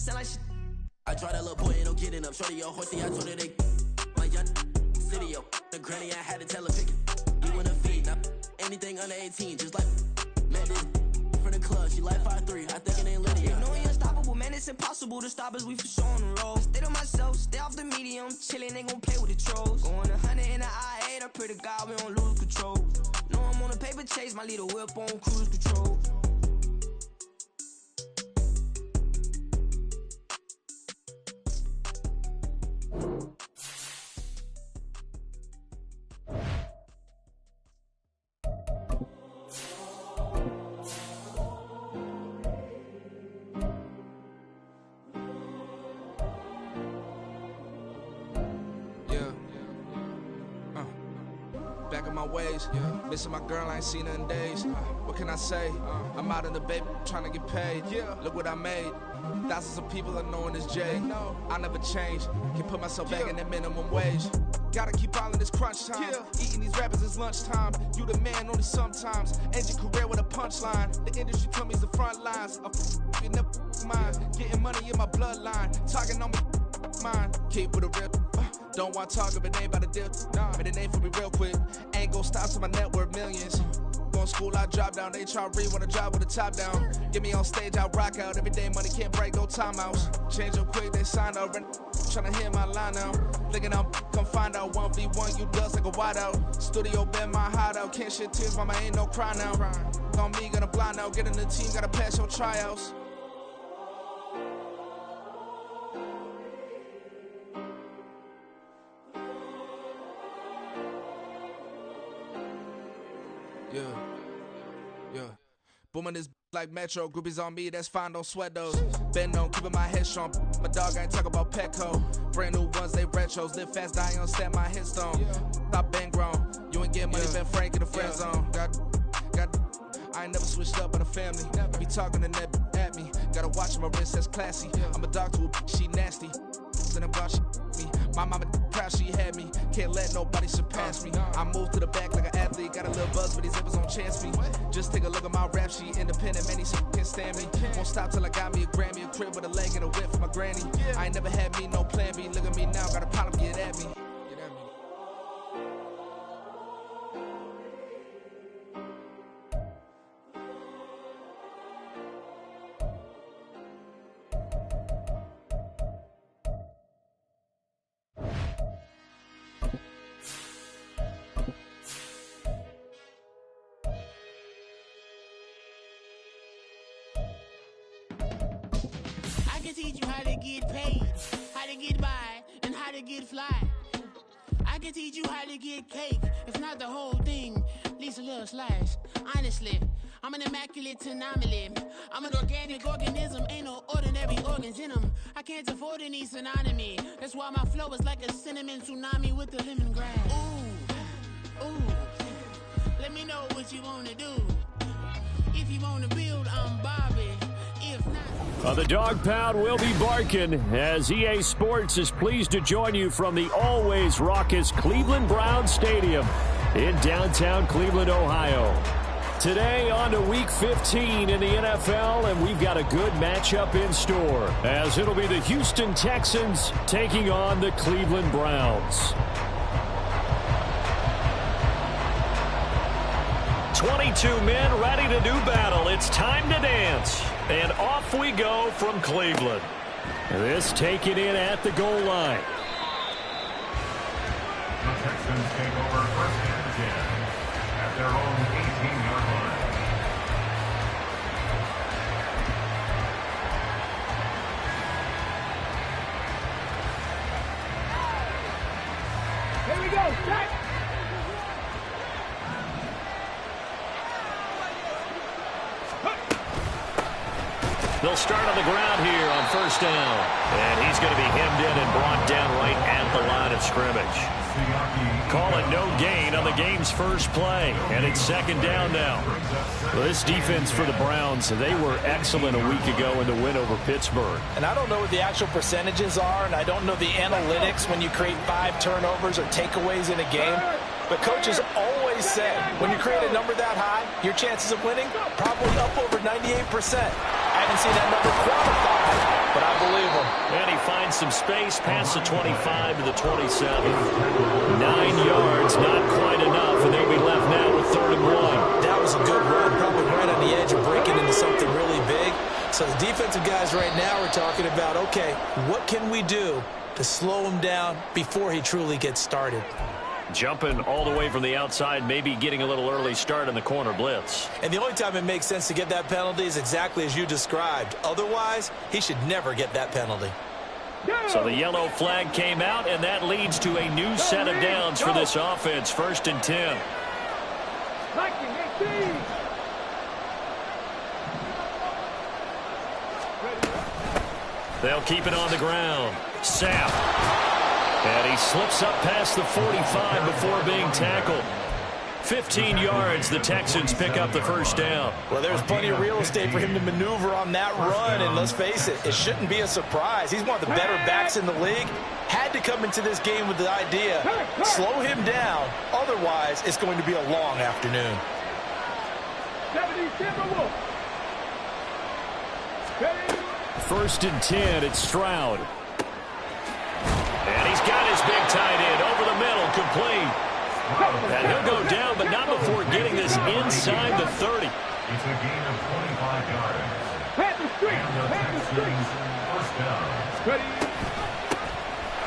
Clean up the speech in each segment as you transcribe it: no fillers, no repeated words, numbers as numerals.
sound like shit. I tried that little boy, ain't no getting up. Shorty, your horsey, I told her they my young city, yo. The granny, I had to tell her pick it. You wanna feed, now anything under 18, just like met this from the club. She like 5'3", I think it ain't Lydia. You know we unstoppable, man, it's impossible to stop us, we for sure on the road. Stay to myself, stay off the medium, chillin', they gon' play with the trolls. Going 100 in the I-8, I pray to God we don't lose control. Know I'm on a paper chase, my little whip on cruise control. Back in my ways, missing my girl, I ain't seen her in days. What can I say? I'm out in the baby, trying to get paid. Look what I made. Thousands of people are knowing this J. I never change. Can put myself back in that minimum wage. Gotta keep all in this crunch time. Eating these rappers is lunchtime. You the man only sometimes. End your career with a punchline. The industry told me it's the front lines. You never mind. Getting money in my bloodline. Talking on me, mine. Keep with a real. Don't want to talk if it ain't about a deal. But it ain't for me real quick. Ain't gon' stop till my net worth millions. Going school, I drop down. They try to read when I drive with the top down. Get me on stage, I rock out. Every day money can't break, no timeouts. Change up quick, they sign up. Tryna hear my line now. Thinking I'm come find out 1v1, you dust like a wideout. Studio been my hideout. Can't shed tears, mama ain't no cry now. On me, gonna blind out. Get in the team, gotta pass your tryouts. Yeah. Booming this like Metro. Groupies on me, that's fine, don't sweat those. Been on, keeping my head strong. My dog ain't talk about Petco. Brand new ones, they retros. Live fast, die on, stand my headstone. Stop been grown. You ain't get money, been frank in the friend zone. I ain't never switched up on the family. Be talking to that at me. Gotta watch my wrist, that's classy. I'm a dog to a she nasty. Then I'm about she me. My mama proud she had me. Can't let nobody surpass me. I move to the back like an athlete. Got a little buzz, but these zippers on chance me. Just take a look at my rap sheet. Independent, man, these can't stand me. Won't stop till I got me a Grammy, a crib with a leg and a whip for my granny. I ain't never had me no plan B. Look at me now, got a problem, get at me. I can teach you how to get paid, how to get by, and how to get fly. I can teach you how to get cake, if not the whole thing, at least a little slice. Honestly, I'm an immaculate anomaly. I'm an organic organism, ain't no ordinary organs in them. I can't afford any synonymy. That's why my flow is like a cinnamon tsunami with the lemongrass. Ooh, let me know what you wanna do. If you wanna build, I'm Bobby. If not... The dog pound will be barking as EA Sports is pleased to join you from the always raucous Cleveland Browns Stadium in downtown Cleveland, Ohio. Today on to Week 15 in the NFL, and we've got a good matchup in store as it'll be the Houston Texans taking on the Cleveland Browns. 22 men ready to do battle. It's time to dance. And off we go from Cleveland. This taken in at the goal line. The Texans take over first and 10 at their own 18-yard line. Here we go, set! They'll start on the ground here on first down. And he's going to be hemmed in and brought down right at the line of scrimmage. Calling no gain on the game's first play. And it's second down now. Well, this defense for the Browns, they were excellent a week ago in the win over Pittsburgh. And I don't know what the actual percentages are, and I don't know the analytics when you create 5 turnovers or takeaways in a game. But coaches always said, when you create a number that high, your chances of winning probably up over 98%. haven't seen that number quantified, but I believe him. And he finds some space past the 25 to the 27. 9 yards, not quite enough, and they'll be left now with 3rd and 1. That was a good run, probably right on the edge of breaking into something really big. So the defensive guys right now are talking about, okay, what can we do to slow him down before he truly gets started? Jumping all the way from the outside, maybe getting a little early start in the corner blitz. And the only time it makes sense to get that penalty is exactly as you described. Otherwise, he should never get that penalty. So the yellow flag came out, and that leads to a new set of downs for this offense. 1st and 10. They'll keep it on the ground. Sapp. And he slips up past the 45 before being tackled. 15 yards, the Texans pick up the 1st down. Well, there's plenty of real estate for him to maneuver on that run, and let's face it, it shouldn't be a surprise. He's one of the better backs in the league. Had to come into this game with the idea, slow him down, otherwise it's going to be a long afternoon. 1st and 10, it's Stroud. And he's got his big tight end over the middle, complete. And he'll go down, but not before getting this inside the 30. It's a gain of 25 yards. And the Texans 1st down.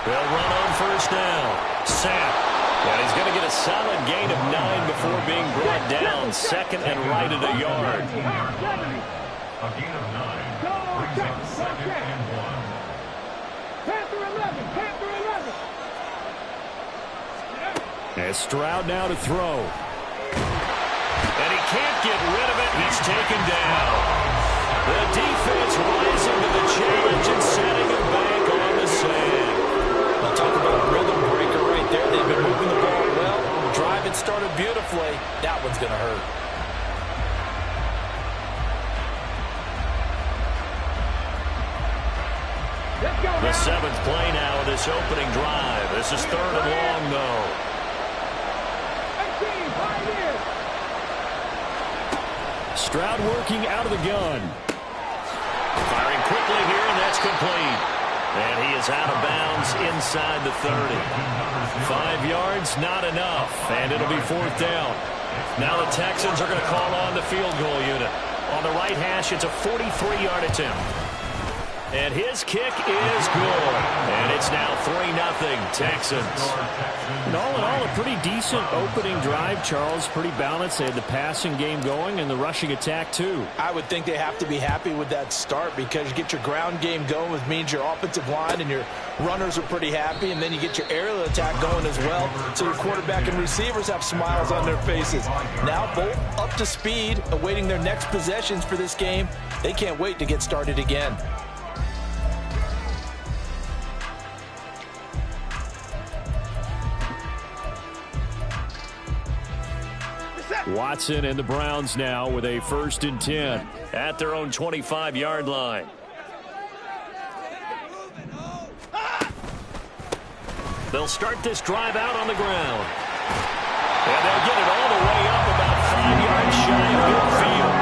They'll run on 1st down. Sapp. And he's going to get a solid gain of 9 before being brought down. 2nd and right at a yard. A gain of 9 brings up 2nd and 1. As Stroud now to throw. And he can't get rid of it. He's taken down. The defense rising to the challenge and setting him back on the sand. We'll talk about a rhythm breaker right there. They've been moving the ball well. The drive had started beautifully. That one's going to hurt. The 7th play now of this opening drive. This is 3rd and long, though. Stroud working out of the gun. Firing quickly here, and that's complete. And he is out of bounds inside the 30. 5 yards, not enough. And it'll be 4th down. Now the Texans are going to call on the field goal unit. On the right hash, it's a 43-yard attempt. And his kick is good. And it's now 3-0 Texans. And all in all, a pretty decent opening drive, Charles. Pretty balanced. They had the passing game going and the rushing attack, too. I would think they have to be happy with that start because you get your ground game going, which means your offensive line and your runners are pretty happy, and then you get your aerial attack going as well, so your quarterback and receivers have smiles on their faces. Now both up to speed, awaiting their next possessions for this game. They can't wait to get started again. Watson and the Browns now with a 1st and 10 at their own 25-yard line. They'll start this drive out on the ground. And they'll get it all the way up about 5 yards shy of midfield.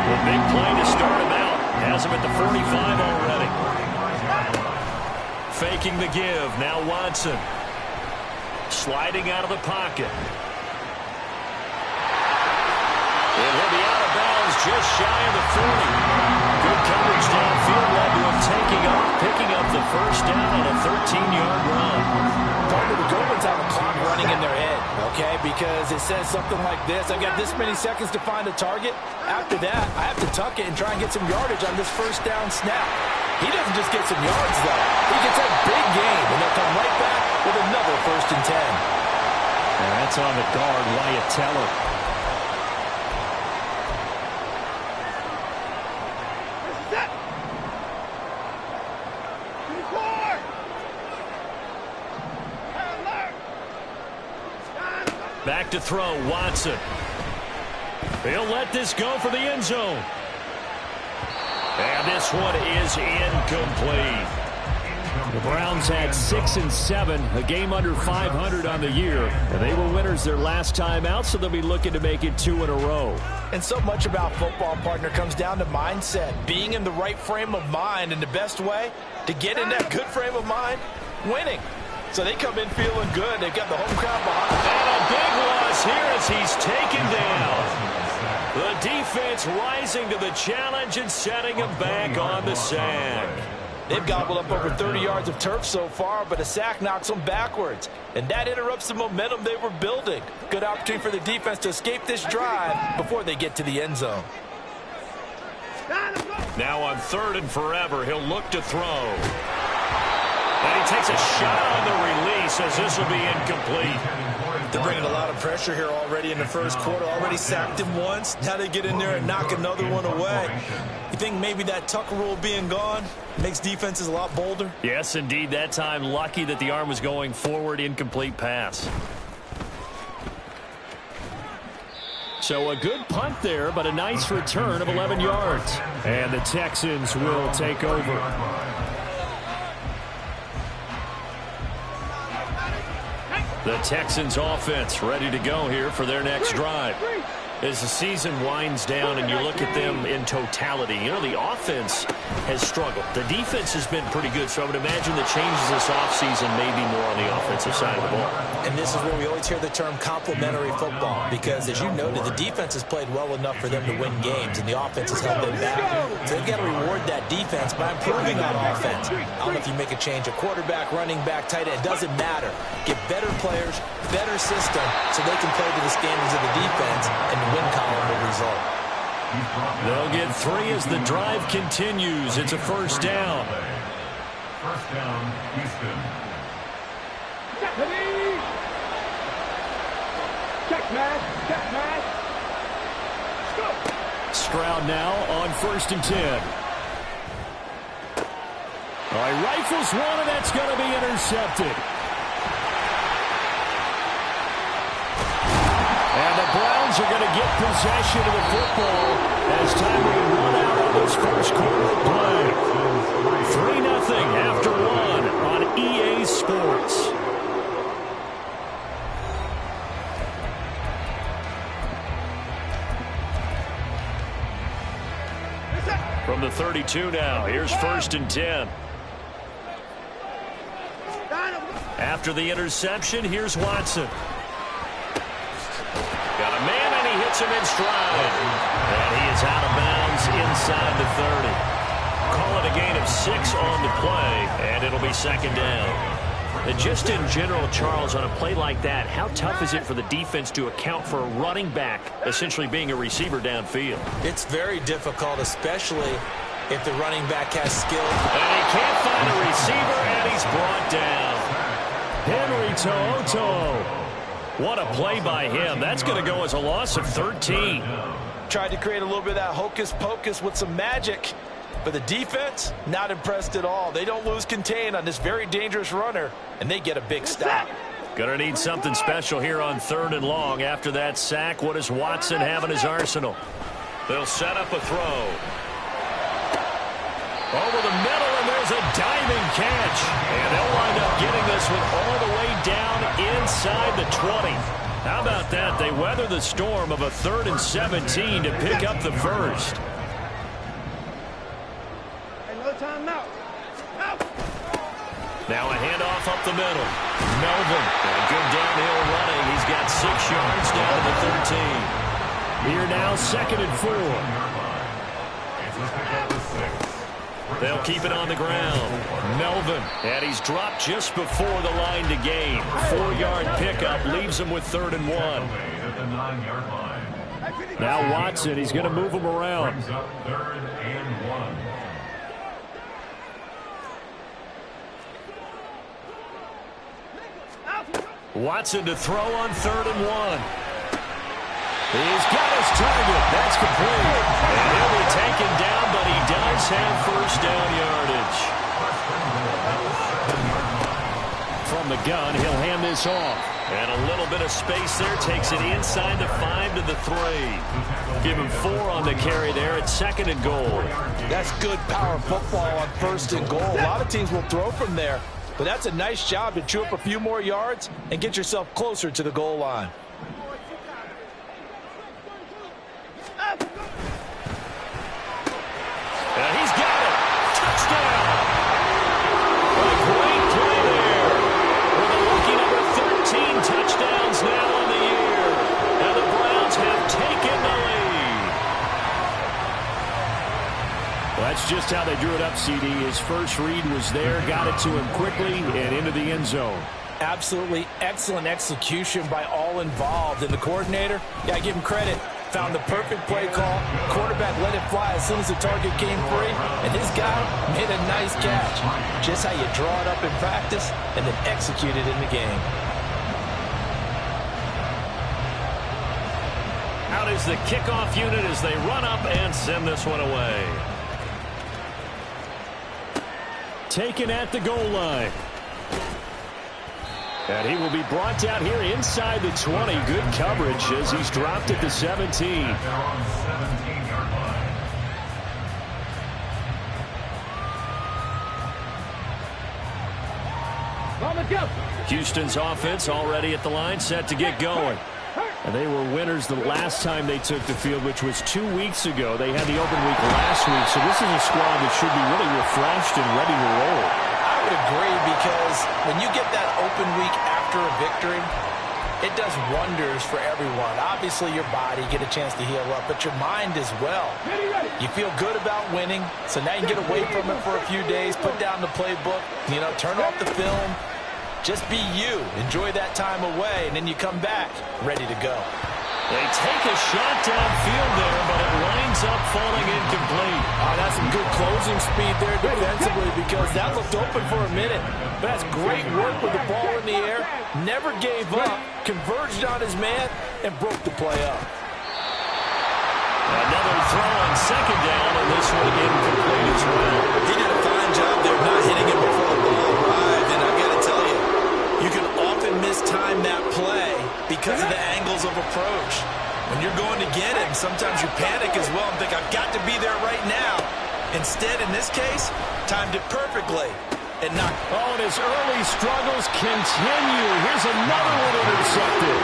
A big play to start him out. Has him at the 45 already. Faking the give. Now Watson. Sliding out of the pocket. And he'll be out of bounds just shy of the 40. Good coverage downfield led to him picking up the 1st down on a 13-yard run. Part of the Goldens have a clock running in their head, okay? Because it says something like this. I've got this many seconds to find a target. After that, I have to tuck it and try and get some yardage on this 1st down snap. He doesn't just get some yards, though. He gets a big gain, and they'll come right back with another 1st and 10. And that's on the guard, Wyatt Teller. Back to throw, Watson. He'll let this go for the end zone. And this one is incomplete. The Browns had 6 and 7, a game under 500 on the year, and they were winners their last time out, so they'll be looking to make it 2 in a row. And so much about football, partner, comes down to mindset, being in the right frame of mind, and the best way to get in that good frame of mind, winning. So they come in feeling good. They've got the home crowd behind them. And a big loss here as he's taken down. The defense rising to the challenge and setting him back on the sack. They've gobbled up over 30 yards of turf so far, but a sack knocks them backwards. And that interrupts the momentum they were building. Good opportunity for the defense to escape this drive before they get to the end zone. Now on 3rd and forever, he'll look to throw. And he takes a shot on the release as this will be incomplete. They're bringing a lot of pressure here already in the first quarter. Already sacked him once. Now they get in there and knock another one away. You think maybe that Tucker rule being gone makes defenses a lot bolder? Yes, indeed. That time, lucky that the arm was going forward. Incomplete pass. So a good punt there, but a nice return of 11 yards. And the Texans will take over. The Texans offense ready to go here for their next drive. As the season winds down and you look at them in totality, you know, the offense has struggled. The defense has been pretty good, so I would imagine the changes this offseason may be more on the offensive side of the ball. And this is where we always hear the term complementary football, because as you noted, the defense has played well enough for them to win games, and the offense has held them back. So they've got to reward that defense by improving on offense. I don't know if you make a change, a quarterback, running back, tight end, it doesn't matter. Get better players, better system, so they can play to the standards of the defense, and the win column will result. They'll get 3 as the drive continues. It's a first down. First down, Houston. Stroud now on 1st and 10. All right, rifles one, and that's going to be intercepted. And the Browns are going to get possession of the football as time will run out on this first quarter of play. 3-0 after 1 on EA Sports. From the 32 now, here's 1st and 10. After the interception, here's Watson. Got a man, and he hits him in stride. And he is out of bounds inside the 30. Call it a gain of 6 on the play, and it'll be 2nd down. And just in general, Charles, on a play like that, how tough is it for the defense to account for a running back essentially being a receiver downfield? It's very difficult, especially if the running back has skill. And he can't find a receiver, and he's brought down. Henry To'oTo'o. What a play by him. That's going to go as a loss of 13. Tried to create a little bit of that hocus-pocus with some magic. But the defense, not impressed at all. They don't lose contain on this very dangerous runner, and they get a big stop. Going to need something special here on 3rd and long. After that sack, what does Watson have in his arsenal? They'll set up a throw. Over the middle, and there's a diving catch. And they'll wind up getting this one all the way down inside the 20. How about that? They weather the storm of a 3rd and 17 to pick up the first. Now a handoff up the middle. Melvin, a good downhill running. He's got 6 yards down to the 13. Here now, 2nd and 4. They'll keep it on the ground. Melvin, and he's dropped just before the line to gain. 4-yard pickup leaves him with 3rd and 1. Now Watson, he's going to move him around. 3rd and 1. Watson to throw on 3rd and 1. He's got his target. That's complete. And he'll be taken down, but he does have first down yardage. From the gun, he'll hand this off. And a little bit of space there. Takes it inside the 5 to the 3. Give him 4 on the carry there. It's 2nd and goal. That's good power football on 1st and goal. A lot of teams will throw from there. But that's a nice job to chew up a few more yards and get yourself closer to the goal line. And he's got it. Touchdown. A great play there. With a lucky number 13 touchdowns now on the year. And the Browns have taken the lead. Well, that's just how they drew it up, CD. His first read was there, got it to him quickly, and into the end zone. Absolutely excellent execution by all involved. And the coordinator, yeah, I give him credit, found the perfect play call. Quarterback let it fly as soon as the target came free, and his guy made a nice catch. Just how you draw it up in practice and then execute it in the game. Out is the kickoff unit as they run up and send this one away. Taken at the goal line. And he will be brought down here inside the 20. Good coverage as he's dropped at the 17. They're on the 17-yard line. Houston's offense already at the line, set to get going. And they were winners the last time they took the field, which was 2 weeks ago. They had the open week last week, so this is a squad that should be really refreshed and ready to roll. I would agree, because when you get that open week after a victory, it does wonders for everyone. Obviously, your body, get a chance to heal up, but your mind as well. You feel good about winning, so now you can get away from it for a few days, put down the playbook, turn off the film. Just be you. Enjoy that time away, and then you come back ready to go. They take a shot downfield there, but it winds up falling incomplete. That's some good closing speed there defensively, because that looked open for a minute. But that's great work with the ball in the air. Never gave up, converged on his man, and broke the play up. Another throw on 2nd down, and this one incomplete as well. He did a fine job there not hitting it before the ball arrived, and I've got to tell you, you can often mistime that play because of the angles of approach. When you're going to get it, sometimes you panic as well and think, I've got to be there right now. Instead, in this case, timed it perfectly and knocked. Oh, and his early struggles continue. Here's another one intercepted.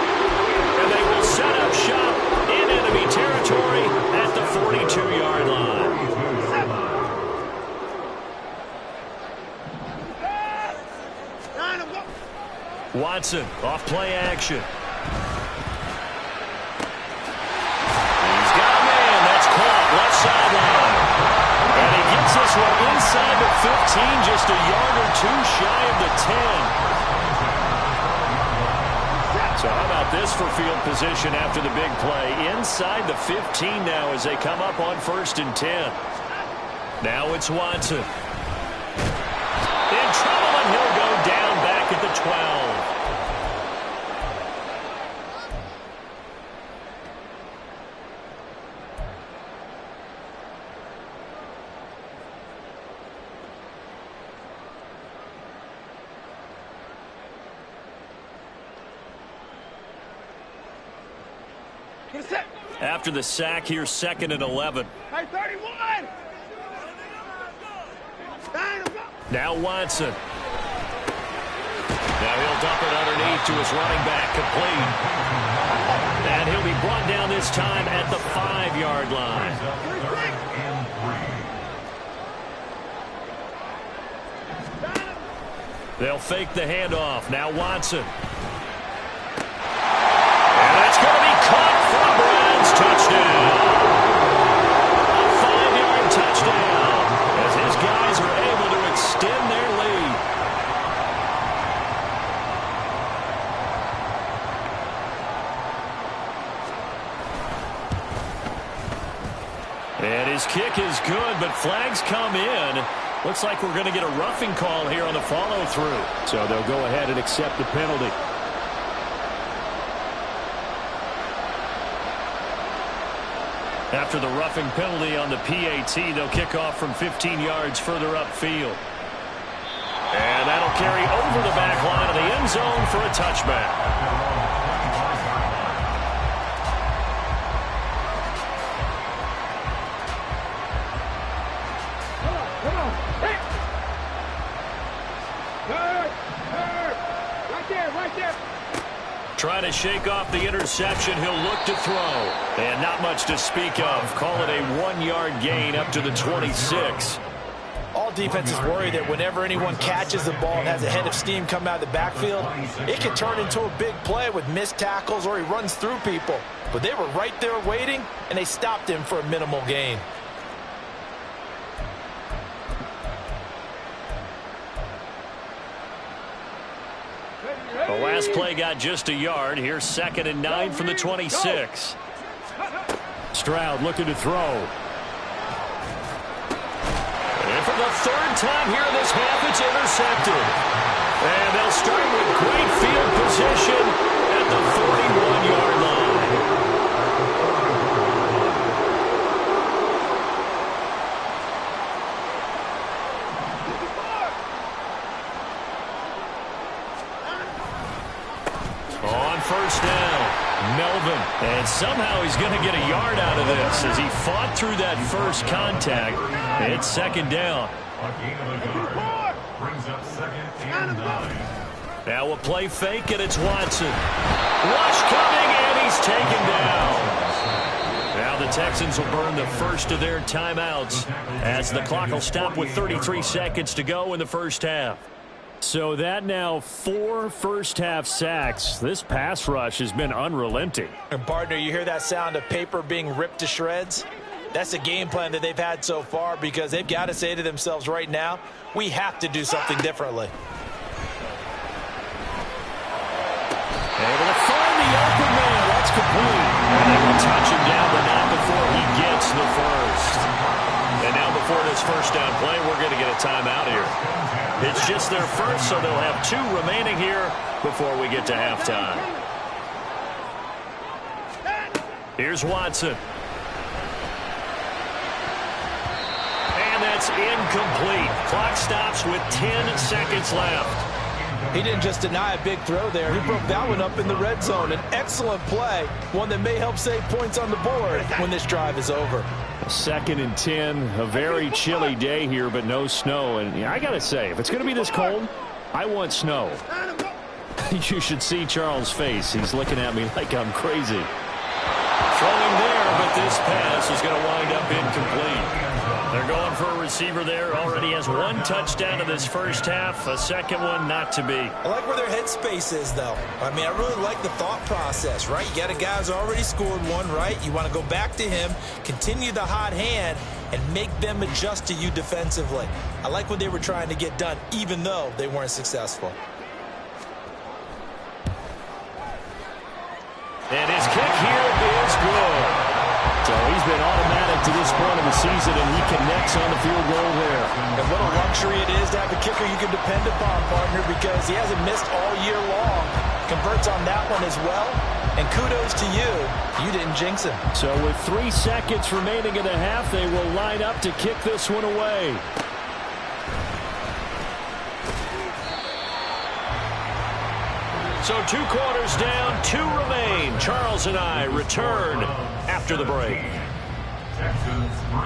And they will set up shop in enemy territory at the 42-yard line. Watson, off play action. He's got a man. That's caught. Left sideline. And he gets this one inside the 15, just a yard or two shy of the 10. So how about this for field position after the big play? Inside the 15 now as they come up on 1st and 10. Now it's Watson. In trouble, and he'll go down back at the 12. After the sack, here's 2nd and 11. Hey, 31! Now Watson. Now he'll dump it underneath to his running back, complete. And he'll be brought down this time at the 5-yard line. They'll fake the handoff. Now Watson. And that's going to be caught for a Browns touchdown. A 5-yard touchdown as his guys are able to extend their lead. And his kick is good, but flags come in. Looks like we're going to get a roughing call here on the follow-through. So they'll go ahead and accept the penalty. After the roughing penalty on the PAT, they'll kick off from 15 yards further upfield. And that'll carry over the back line of the end zone for a touchback. Trying to shake off the interception. He'll look to throw. And not much to speak of. Call it a 1-yard gain up to the 26. All defenses worry that whenever anyone catches the ball and has a head of steam come out of the backfield, it can turn into a big play with missed tackles or he runs through people. But they were right there waiting, and they stopped him for a minimal gain. The last play got just a yard. Here's 2nd and 9 from the 26. Stroud looking to throw. And for the 3rd time here in this half, it's intercepted. And they'll start with great field position at the 41-yard line. First down, Melvin. And somehow he's going to get a yard out of this as he fought through that first contact. It's 2nd down. Brings up 2nd and 9. Now a play fake, and it's Watson. Rush coming, and he's taken down. Now the Texans will burn the first of their timeouts as the clock will stop with 33 seconds to go in the first half. So that now 4 first-half sacks. This pass rush has been unrelenting. And, partner, you hear that sound of paper being ripped to shreds? That's the game plan that they've had so far because they've got to say to themselves right now, we have to do something differently. Able to find the open man. That's complete. And they will touch him down, but not before he gets the first. And now before this first down play, we're going to get a timeout here. It's just their first, so they'll have 2 remaining here before we get to halftime. Here's Watson. And that's incomplete. Clock stops with 10 seconds left. He didn't just deny a big throw there. He broke that one up in the red zone. An excellent play, one that may help save points on the board when this drive is over. 2nd and 10, a very chilly day here, but no snow. And I got to say, if it's going to be this cold, I want snow. You should see Charles' face. He's looking at me like I'm crazy. Throwing there, but this pass is going to wind up incomplete. They're going for a receiver there. Already has 1 touchdown in this first half. A second one not to be. I like where their headspace is, though. I mean, I really like the thought process, right? You got a guy who's already scored 1, right? You want to go back to him, continue the hot hand, and make them adjust to you defensively. I like what they were trying to get done, even though they weren't successful. And his kick here is good. So he's been automatic to this point of the season, and he connects on the field goal there. And what a luxury it is to have a kicker you can depend upon, partner, because he hasn't missed all year long. Converts on that one as well. And kudos to you. You didn't jinx him. So with 3 seconds remaining in the half, they will line up to kick this one away. So 2 quarters down, 2 remain. Charles and I return after the break. Texans 3.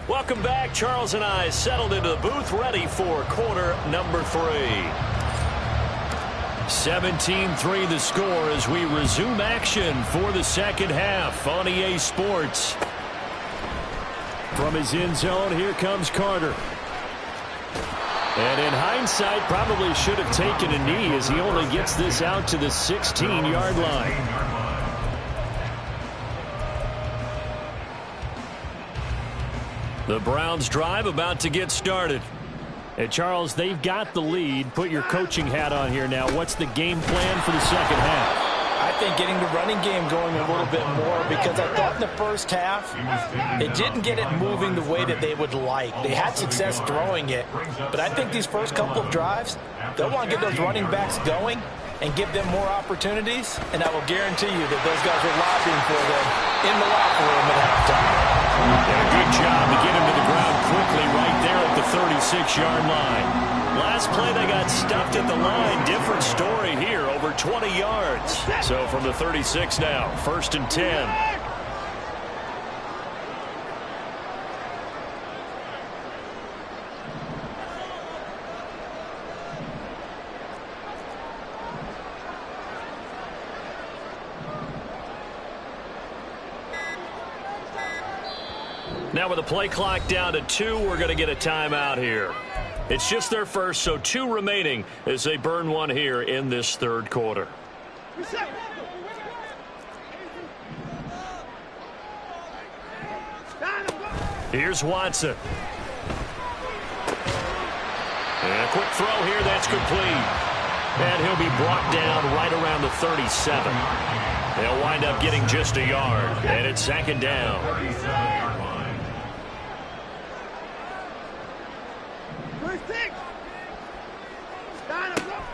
Welcome back. Charles and I settled into the booth, ready for quarter number 3. 17-3 the score as we resume action for the second half on EA Sports. From his end zone, here comes Carter. And in hindsight, probably should have taken a knee as he only gets this out to the 16-yard line. The Browns drive about to get started. And Charles, they've got the lead. Put your coaching hat on here now. What's the game plan for the second half? I think getting the running game going a little bit more, because I thought in the first half it didn't get it moving the way that they would like. They had success throwing it, but I think these first couple of drives, they'll want to get those running backs going and give them more opportunities, and I will guarantee you that those guys were lobbying for them in the locker room at halftime. And a good job to get him to the ground quickly right there at the 36-yard line. Last play, they got stuffed at the line. Different story here, over 20 yards. So from the 36 now, 1st and 10. Now with the play clock down to 2, we're going to get a timeout here. It's just their first, so 2 remaining as they burn one here in this third quarter. Here's Watson. And a quick throw here, that's complete. And he'll be brought down right around the 37. They'll wind up getting just a yard, and it's 2nd down.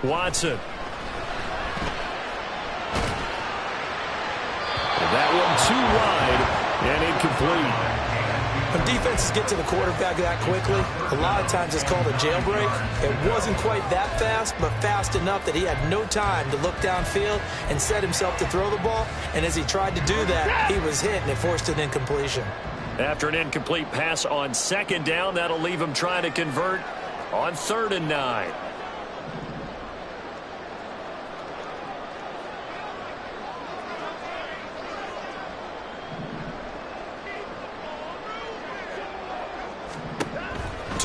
Watson. And that one too wide and incomplete. When defenses get to the quarterback that quickly, a lot of times it's called a jailbreak. It wasn't quite that fast, but fast enough that he had no time to look downfield and set himself to throw the ball. And as he tried to do that, he was hit, and it forced an incompletion. After an incomplete pass on 2nd down, that'll leave him trying to convert on 3rd and 9.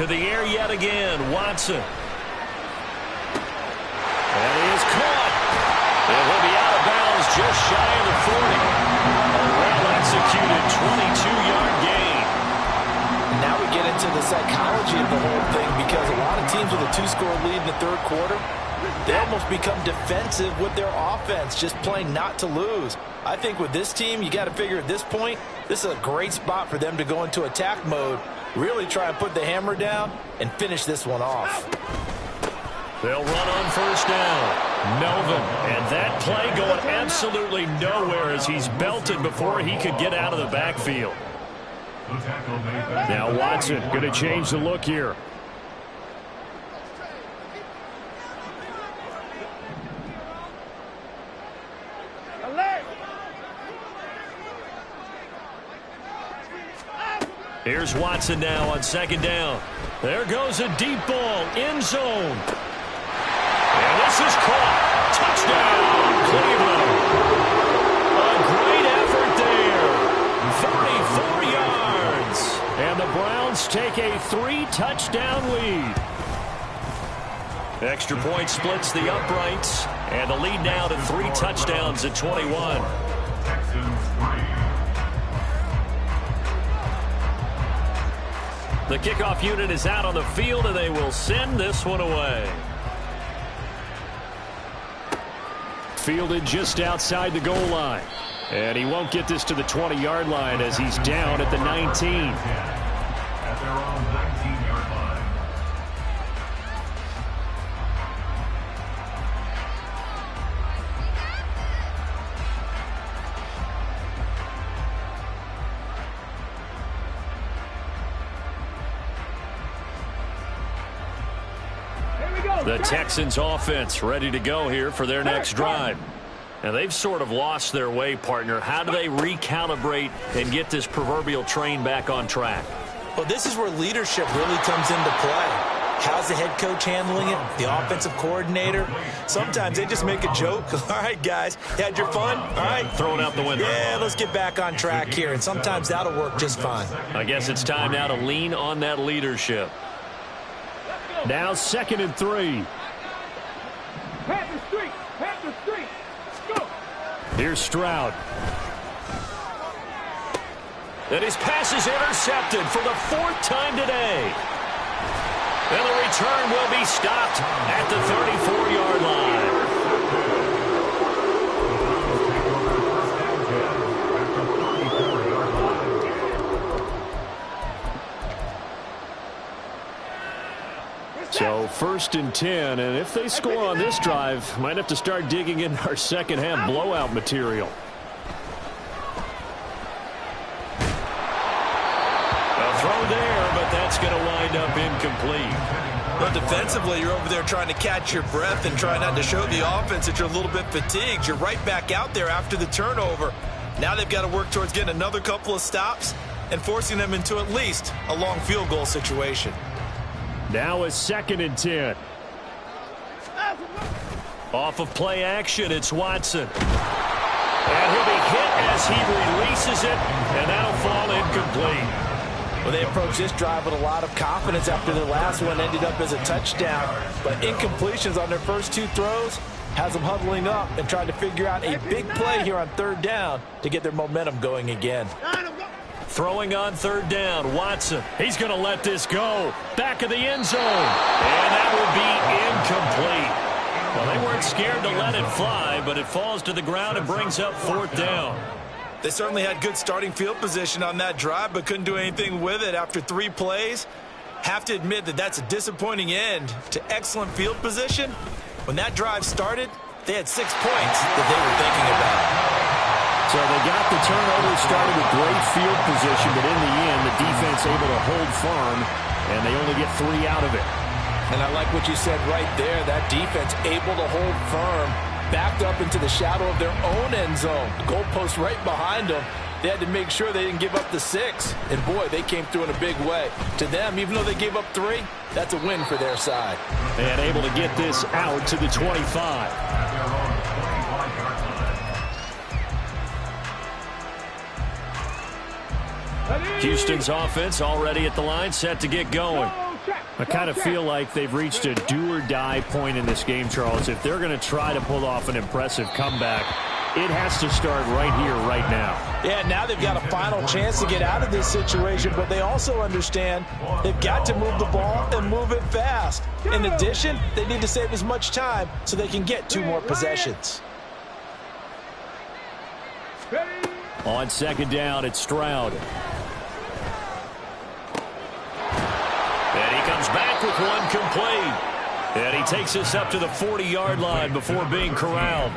To the air yet again, Watson. And he is caught. And he'll be out of bounds just shy of the 40. A well-executed 22-yard gain. Now we get into the psychology of the whole thing, because a lot of teams with a 2-score lead in the third quarter, they almost become defensive with their offense, just playing not to lose. I think with this team, you got to figure at this point, this is a great spot for them to go into attack mode, really try and put the hammer down and finish this one off. They'll run on 1st down. Melvin, and that play going absolutely nowhere as he's belted before he could get out of the backfield. Now Watson going to change the look here. Here's Watson now on 2nd down. There goes a deep ball, end zone. And this is caught. Touchdown, Cleveland. A great effort there. 34 yards. And the Browns take a 3-touchdown lead. Extra point splits the uprights. And the lead now to 3 touchdowns at 21. The kickoff unit is out on the field, and they will send this one away. Fielded just outside the goal line. And he won't get this to the 20-yard line as he's down at the 19. At their own 19-yard line. The Texans offense ready to go here for their next drive. Now they've sort of lost their way, partner. How do they recalibrate and get this proverbial train back on track? Well, this is where leadership really comes into play. How's the head coach handling it? The offensive coordinator? Sometimes they just make a joke. All right, guys, you had your fun? All right. Throw it out the window. Yeah, let's get back on track here. And sometimes that'll work just fine. I guess it's time now to lean on that leadership. Now 2nd and 3. Panther Street, go! Here's Stroud. And his pass is intercepted for the 4th time today. And the return will be stopped at the 34-yard line. So 1st and 10, and if they score on this drive, might have to start digging in our second half blowout material. A throw there, but that's going to wind up incomplete. But defensively, you're over there trying to catch your breath and try not to show the offense that you're a little bit fatigued. You're right back out there after the turnover. Now they've got to work towards getting another couple of stops and forcing them into at least a long field goal situation. Now a 2nd and 10. Off of play action, it's Watson. And he'll be hit as he releases it, and that'll fall incomplete. Well, they approached this drive with a lot of confidence after their last one ended up as a touchdown. But incompletions on their first 2 throws has them huddling up and trying to figure out a big play here on 3rd down to get their momentum going again. Throwing on 3rd down, Watson. He's going to let this go. Back of the end zone. And that will be incomplete. Well, they weren't scared to let it fly, but it falls to the ground and brings up 4th down. They certainly had good starting field position on that drive, but couldn't do anything with it after 3 plays. Have to admit that that's a disappointing end to excellent field position. When that drive started, they had 6 points that they were thinking about. So they got the turnover started with great field position, but in the end, the defense able to hold firm, and they only get 3 out of it. And I like what you said right there. That defense able to hold firm, backed up into the shadow of their own end zone. The goalpost right behind them. They had to make sure they didn't give up the 6. And, boy, they came through in a big way. To them, even though they gave up 3, that's a win for their side. And able to get this out to the 25. Houston's offense already at the line, set to get going. I kind of feel like they've reached a do-or-die point in this game, Charles. If they're going to try to pull off an impressive comeback, it has to start right here, right now. Yeah, now they've got a final chance to get out of this situation, but they also understand they've got to move the ball and move it fast. In addition, they need to save as much time so they can get 2 more possessions. On 2nd down, it's Stroud. And he comes back with one complete. And he takes us up to the 40-yard line before being corralled.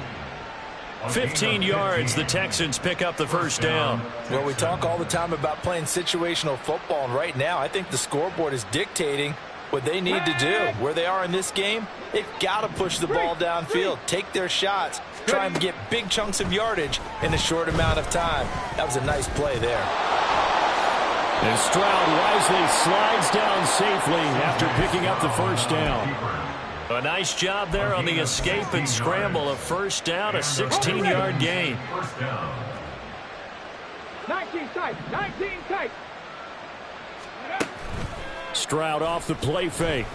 15 yards, the Texans pick up the 1st down. Well, we talk all the time about playing situational football, and right now I think the scoreboard is dictating what they need to do. Where they are in this game, they've got to push the ball downfield, take their shots, try and get big chunks of yardage in a short amount of time. That was a nice play there. And Stroud wisely slides down safely after picking up the 1st down. A nice job there on the escape and scramble. A 1st down, a 16-yard gain. 19 tight, 19 tight. Stroud off the play fake.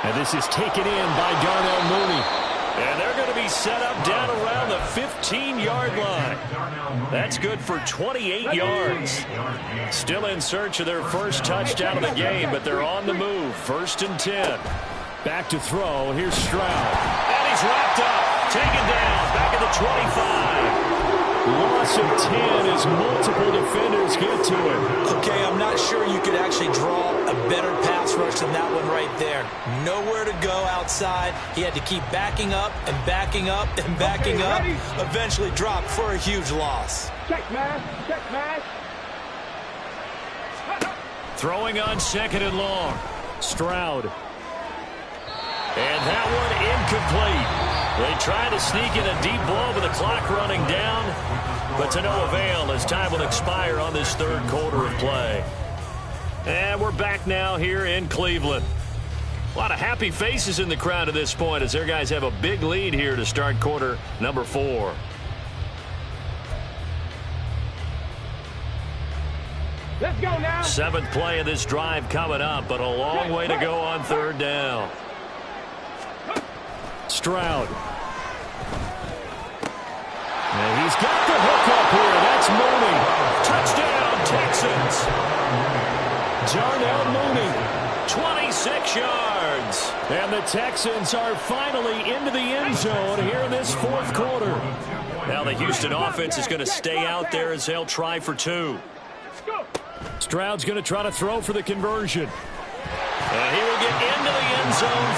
And this is taken in by Darnell Mooney. And they're going to be set up down around the 15-yard line. That's good for 28 yards. Still in search of their first touchdown of the game, but they're on the move. 1st and 10. Back to throw. Here's Stroud. And he's wrapped up. Taken down. Back at the 25. Loss of 10 as multiple defenders get to him. Okay, I'm not sure you could actually draw a better pass rush than that one right there. Nowhere to go outside. He had to keep backing up and backing up and backing up. Eventually dropped for a huge loss. Check, man. Check, man. Throwing on 2nd and long. Stroud. And that one incomplete. They try to sneak in a deep ball with the clock running down, but to no avail as time will expire on this 3rd quarter of play. And we're back now here in Cleveland. A lot of happy faces in the crowd at this point as their guys have a big lead here to start quarter number 4. Let's go now. 7th play of this drive coming up, but a long way to go on 3rd down. Stroud. And he's got the hook up here. That's Mooney. Touchdown, Texans. Darnell Mooney, 26 yards. And the Texans are finally into the end zone here in this 4th quarter. Now the Houston offense is going to stay out there as they'll try for 2. Stroud's going to try to throw for the conversion.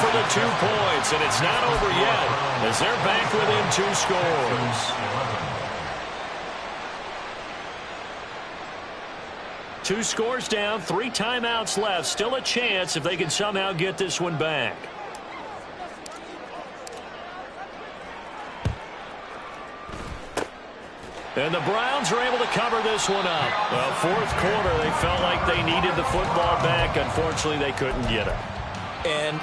for the 2 points, and it's not over yet as they're back within 2 scores. 2 scores down, 3 timeouts left. Still a chance if they can somehow get this one back. And the Browns are able to cover this one up. Well, 4th quarter, they felt like they needed the football back. Unfortunately, they couldn't get it. And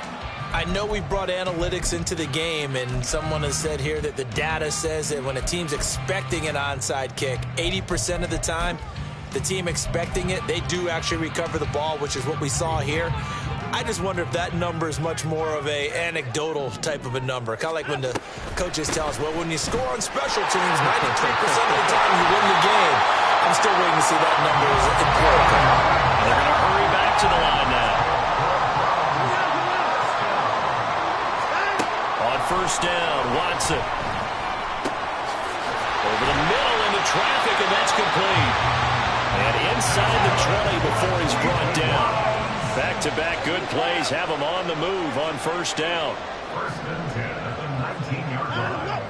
I know we brought analytics into the game, and someone has said here that the data says that when a team's expecting an onside kick, 80% of the time, the team expecting it, they do actually recover the ball, which is what we saw here. I just wonder if that number is much more of a anecdotal type of a number. Kind of like when the coaches tell us, well, when you score on special teams, 93% of the time you win the game. I'm still waiting to see that number is empirical. They're going to hurry back to the line now. On 1st down, Watson. Over the middle into traffic, and that's complete. And inside the 20 before he's brought down. Back-to-back good plays have him on the move on 1st down. 1st and 10 at the 19-yard line.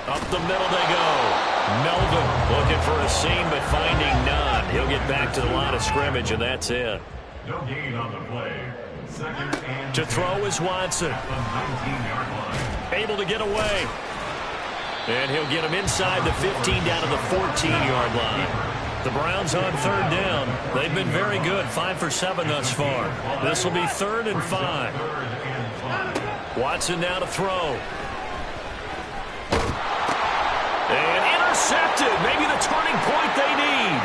Up the middle they go. Melvin looking for a seam but finding none. He'll get back to the line of scrimmage, and that's it. No gain on the play. 2nd and To throw is Watson. at the 19-yard line. Able to get away. And he'll get him inside the 15 down to the 14-yard line. The Browns on 3rd down. They've been very good, 5 for 7 thus far. This will be 3rd and 5. Watson now to throw. And intercepted. Maybe the turning point they need.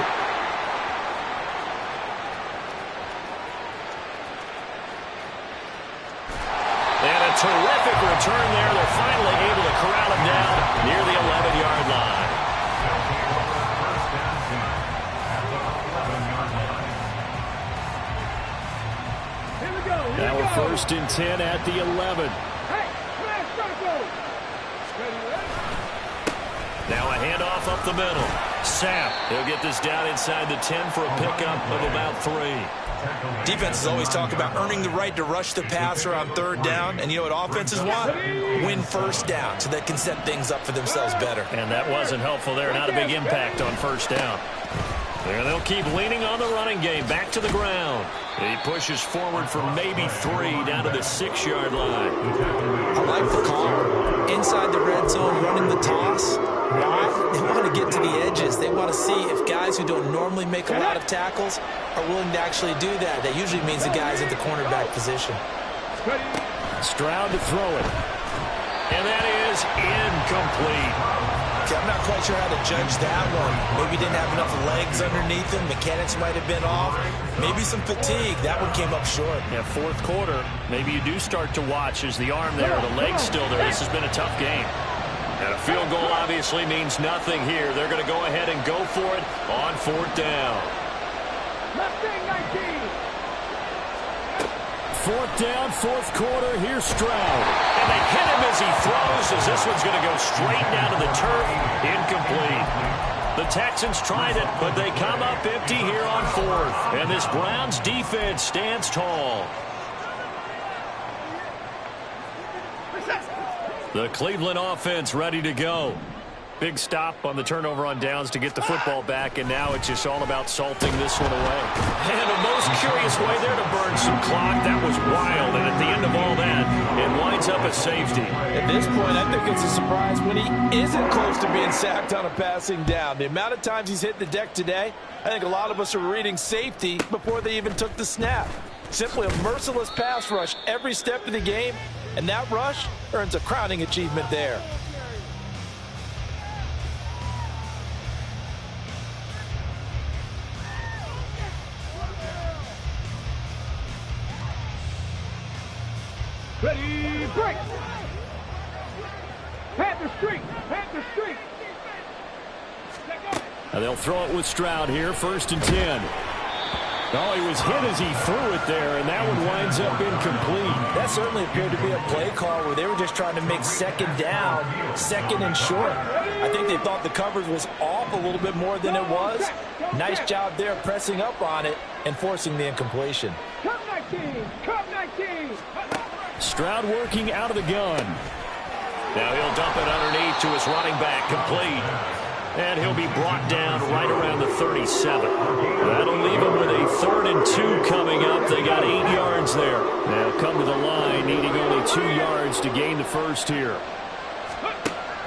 And a terrific return there. They're finally able to corral him down near the 11-yard line. Now we're 1st and 10 at the 11. Now a handoff up the middle. Sapp, he'll get this down inside the 10 for a pickup of about 3. Defenses always talk about earning the right to rush the passer on 3rd down. And you know what offenses want? Win 1st down so they can set things up for themselves better. And that wasn't helpful there. Not a big impact on 1st down. And they'll keep leaning on the running game. Back to the ground. He pushes forward for maybe 3 down to the 6-yard line. I like the call. Inside the red zone, running the toss. Why? They want to get to the edges. They want to see if guys who don't normally make a lot of tackles are willing to actually do that. That usually means the guys at the cornerback position. Stroud to throw it. And that is incomplete. Okay, I'm not quite sure how to judge that one. Maybe didn't have enough legs underneath him. Mechanics might have been off. Maybe some fatigue. That one came up short. Yeah, 4th quarter, maybe you do start to watch as the arm there, the leg's still there. This has been a tough game. And a field goal obviously means nothing here. They're going to go ahead and go for it on 4th down. 4th down, 4th quarter. Here's Stroud. And they hit him as he throws, as this one's going to go straight down to the turf. Incomplete. The Texans tried it, but they come up empty here on 4th. And this Browns defense stands tall. The Cleveland offense ready to go. Big stop on the turnover on downs to get the football back, and now it's just all about salting this one away. And a most curious way there to burn some clock. That was wild, and at the end of all that, it winds up a safety. At this point, I think it's a surprise when he isn't close to being sacked on a passing down. The amount of times he's hit the deck today, I think a lot of us are reading safety before they even took the snap. Simply a merciless pass rush every step of the game, and that rush earns a crowning achievement there. Ready, break! Panther streak! Panther streak! And they'll throw it with Stroud here, 1st and 10. Oh, he was hit as he threw it there, and that one winds up incomplete. That certainly appeared to be a play call where they were just trying to make 2nd down, 2nd and short. I think they thought the coverage was off a little bit more than it was. Nice job there pressing up on it and forcing the incompletion. Come 19! Come 19! Stroud working out of the gun. Now he'll dump it underneath to his running back, complete. And he'll be brought down right around the 37. That'll leave him with a 3rd and 2 coming up. They got 8 yards there. They'll come to the line, needing only 2 yards to gain the first here.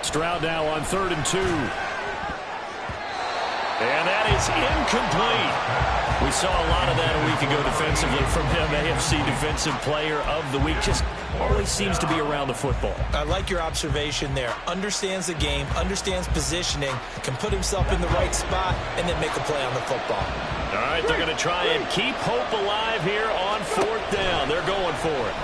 Stroud now on 3rd and 2. And that is incomplete. We saw a lot of that a week ago defensively from him. AFC Defensive Player of the Week. Just always seems to be around the football. I like your observation there. Understands the game, understands positioning, can put himself in the right spot, and then make a play on the football. All right, they're going to try and keep hope alive here on 4th down. They're going for it.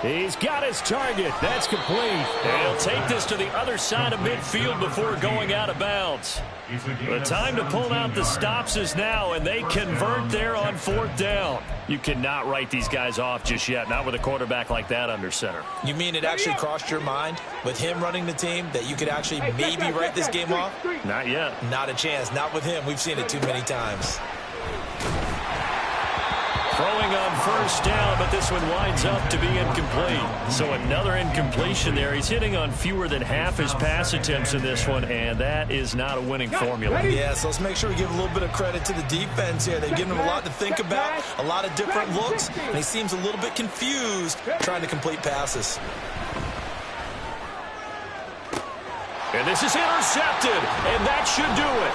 He's got his target. That's complete. And he'll take this to the other side of midfield before going out of bounds. The time to pull out the stops is now, and they convert there on 4th down. You cannot write these guys off just yet, not with a quarterback like that under center. You mean it actually crossed your mind with him running the team that you could actually maybe write this game off? Not yet. Not a chance. Not with him. We've seen it too many times. Throwing on 1st down, but this one winds up to be incomplete. So another incompletion there. He's hitting on fewer than half his pass attempts in this one, and that is not a winning formula. Yeah, so let's make sure we give a little bit of credit to the defense here. They're giving him a lot to think about, a lot of different looks, and he seems a little bit confused trying to complete passes. And this is intercepted, and that should do it.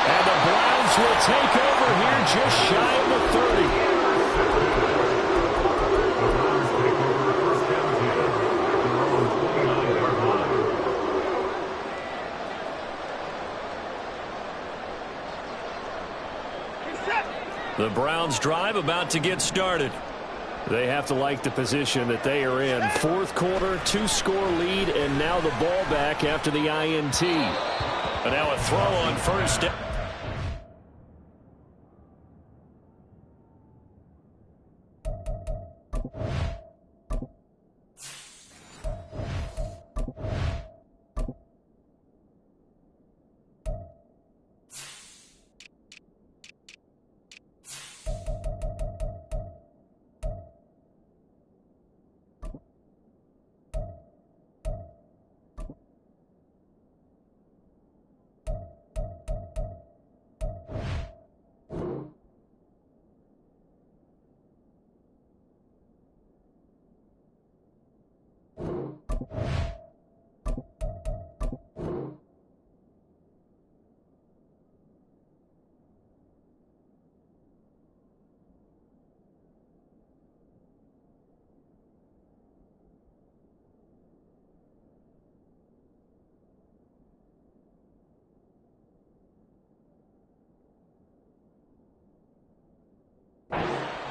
And the Browns will take over here just shy of the 30. The Browns drive about to get started. They have to like the position that they are in. 4th quarter, 2-score lead, and now the ball back after the INT. And now a throw on 1st down.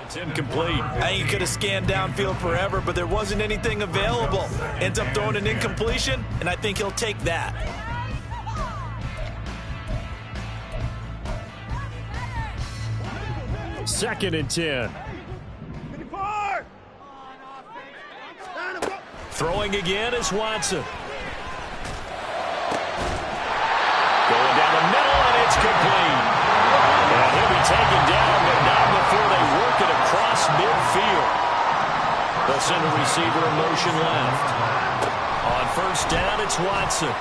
It's incomplete. I think he could have scanned downfield forever, but there wasn't anything available. Ends up throwing an incompletion, and I think he'll take that. Second and 10. Throwing again is Watson. Going down the middle, and it's complete. And he'll be taken down, but not before they work it across midfield. They'll send the receiver in motion left. On 1st down, it's Watson.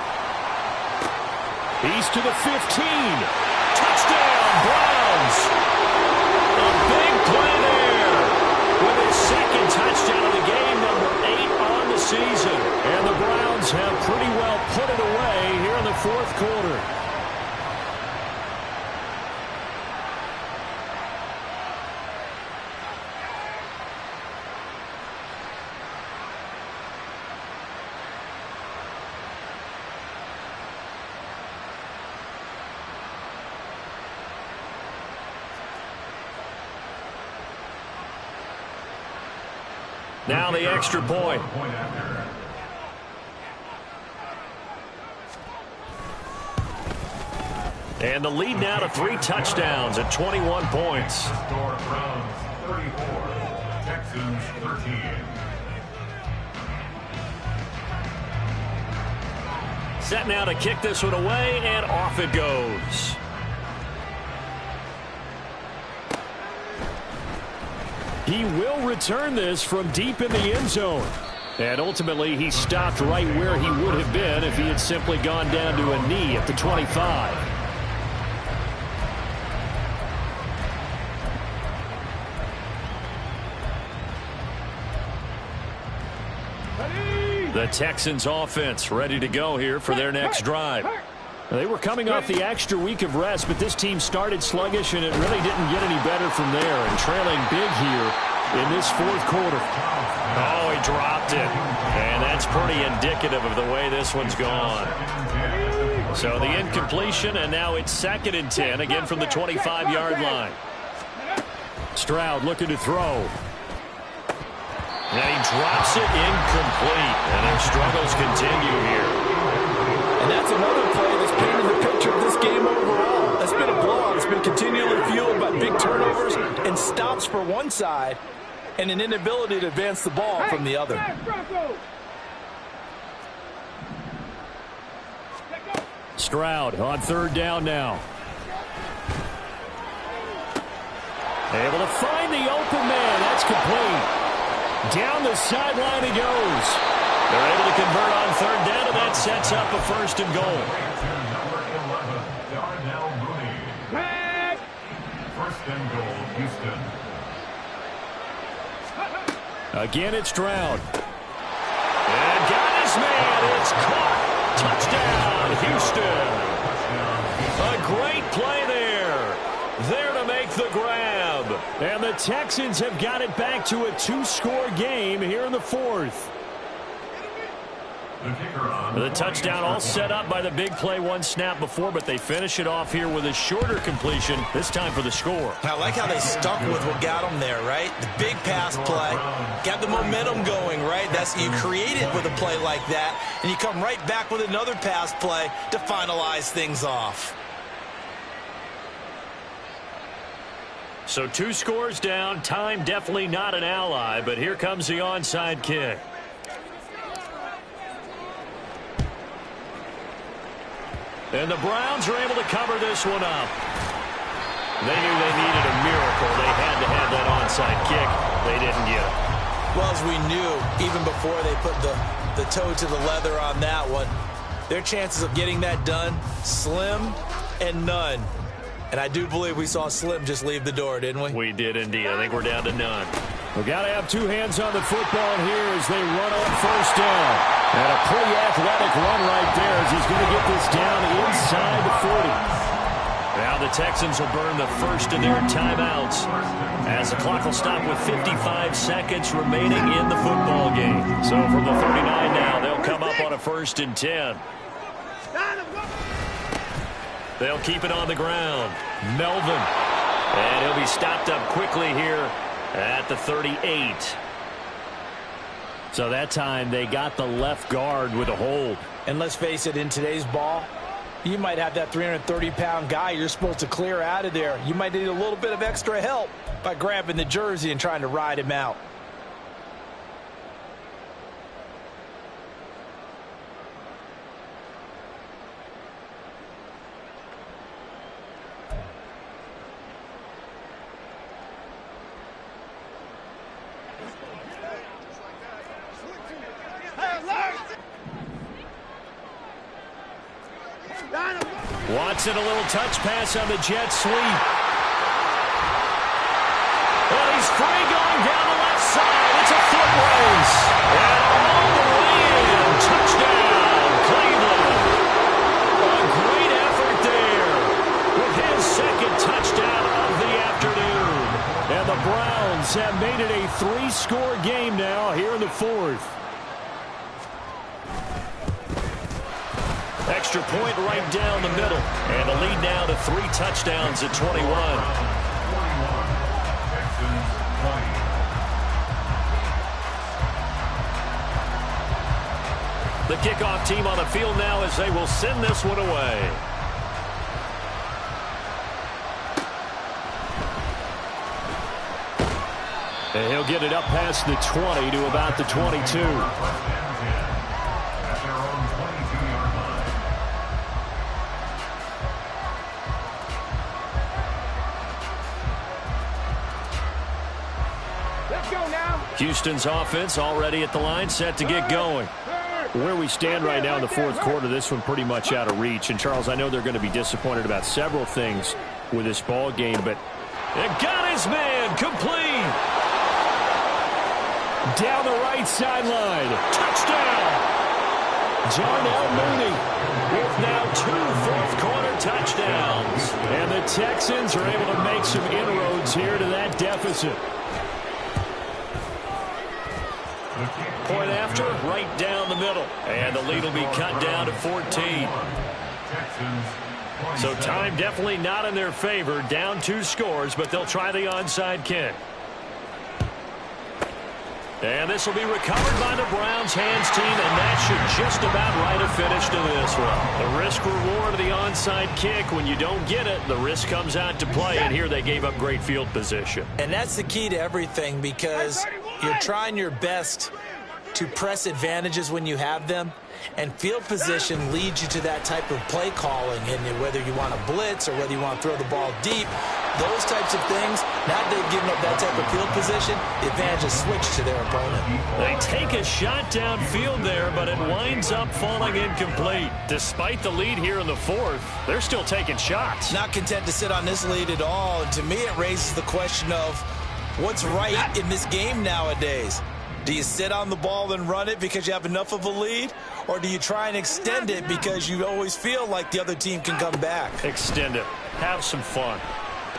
He's to the 15. Touchdown, Browns. A big play there. With his 2nd touchdown of the game, number 8 on the season. And the Browns have pretty well put it away here in the 4th quarter. Now the extra point. And the lead now to 3 touchdowns at 21 points. Browns 34, Texans 13. Set now to kick this one away, and off it goes. He will return this from deep in the end zone. And ultimately, he stopped right where he would have been if he had simply gone down to a knee at the 25. The Texans offense ready to go here for their next drive. They were coming off the extra week of rest, but this team started sluggish, and it really didn't get any better from there. And trailing big here in this fourth quarter. Oh, he dropped it. And that's pretty indicative of the way this one's gone. So the incompletion, and now it's 2nd and 10, again from the 25-yard line. Stroud looking to throw. And he drops it incomplete. And their struggles continue here. And that's another play that's painted the picture of this game overall. That's been a blowout. It's been continually fueled by big turnovers and stops for one side and an inability to advance the ball from the other. Stroud on 3rd down now. Able to find the open man. That's complete. Down the sideline he goes. They're able to convert on 3rd down, and that sets up a 1st and goal. First and goal, Houston. Again, it's Stroud. And got his man. It's caught. Touchdown, Houston. A great play there. There to make the grab. And the Texans have got it back to a 2-score game here in the 4th. The touchdown all set up by the big play one snap before, but they finish it off here with a shorter completion, this time for the score. I like how they stuck with what got them there, right? The big pass play, got the momentum going, right? That's you create it with a play like that, and you come right back with another pass play to finalize things off. So 2 scores down, time definitely not an ally, but here comes the onside kick. And the Browns are able to cover this one up. They knew they needed a miracle. They had to have that onside kick. They didn't get it. Well, as we knew, even before they put the toe to the leather on that one, their chances of getting that done, slim and none. And I do believe we saw Slim just leave the door, didn't we? We did indeed. I think we're down to none. We've got to have 2 hands on the football here as they run on 1st down. And a pretty athletic run right there as he's going to get this down inside the 40. Now the Texans will burn the first of their timeouts as the clock will stop with 55 seconds remaining in the football game. So from the 39 now, they'll come up on a 1st and 10. They'll keep it on the ground. Melvin. And he'll be stopped up quickly here at the 38. So that time they got the left guard with a hold. And let's face it, in today's ball, you might have that 330-pound guy you're supposed to clear out of there. You might need a little bit of extra help by grabbing the jersey and trying to ride him out. Watson, a little touch pass on the jet sweep. And he's free going down the left side. It's a foot race. And all the way in. Touchdown, Cleveland. A great effort there with his 2nd touchdown of the afternoon. And the Browns have made it a 3-score game now here in the 4th. Extra point right down the middle. And the lead now to 3 touchdowns at 21. The kickoff team on the field now as they will send this one away. And he'll get it up past the 20 to about the 22. Let's go now. Houston's offense already at the line, set to get going. Where we stand right now in the fourth quarter, this one pretty much out of reach. And, Charles, I know they're going to be disappointed about several things with this ball game, but it got his man complete. Down the right sideline. Touchdown. Darnell Mooney with now 2 fourth-quarter touchdowns. And the Texans are able to make some inroads here to that deficit. Point after, right down the middle. And the lead will be cut down to 14. So time definitely not in their favor. Down 2 scores, but they'll try the onside kick. And this will be recovered by the Browns hands team, and that should just about write a finish to this one. The risk-reward of the onside kick, when you don't get it, the risk comes out to play, and here they gave up great field position. And that's the key to everything, because you're trying your best to press advantages when you have them, and field position leads you to that type of play calling, and whether you want to blitz or whether you want to throw the ball deep, those types of things, now that they've given up that type of field position, the advantage is switched to their opponent. They take a shot downfield there, but it winds up falling incomplete. Despite the lead here in the fourth, they're still taking shots. Not content to sit on this lead at all, and to me it raises the question of what's right in this game nowadays. Do you sit on the ball and run it because you have enough of a lead? Or do you try and extend it because you always feel like the other team can come back? Extend it. Have some fun.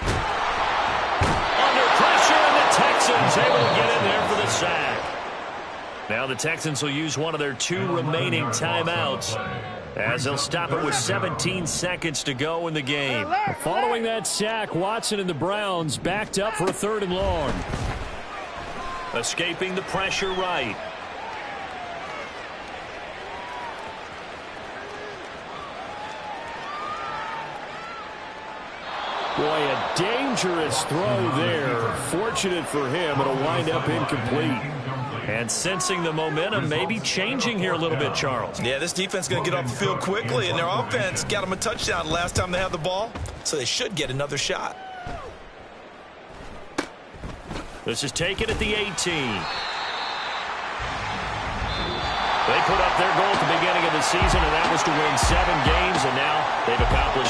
Under pressure, and the Texans able to get in there for the sack. Now the Texans will use one of their 2 remaining timeouts, as they'll stop it with 17 seconds to go in the game. Following that sack, Watson and the Browns backed up for a 3rd and long. Escaping the pressure right. Boy, a dangerous throw there. Fortunate for him, it'll wind up incomplete. And sensing the momentum, maybe changing here a little bit, Charles. Yeah, this defense is going to get off the field quickly, and their offense got them a touchdown last time they had the ball, so they should get another shot. This is taken at the 18. They put up their goal at the beginning of the season, and that was to win 7 games, and now they've accomplished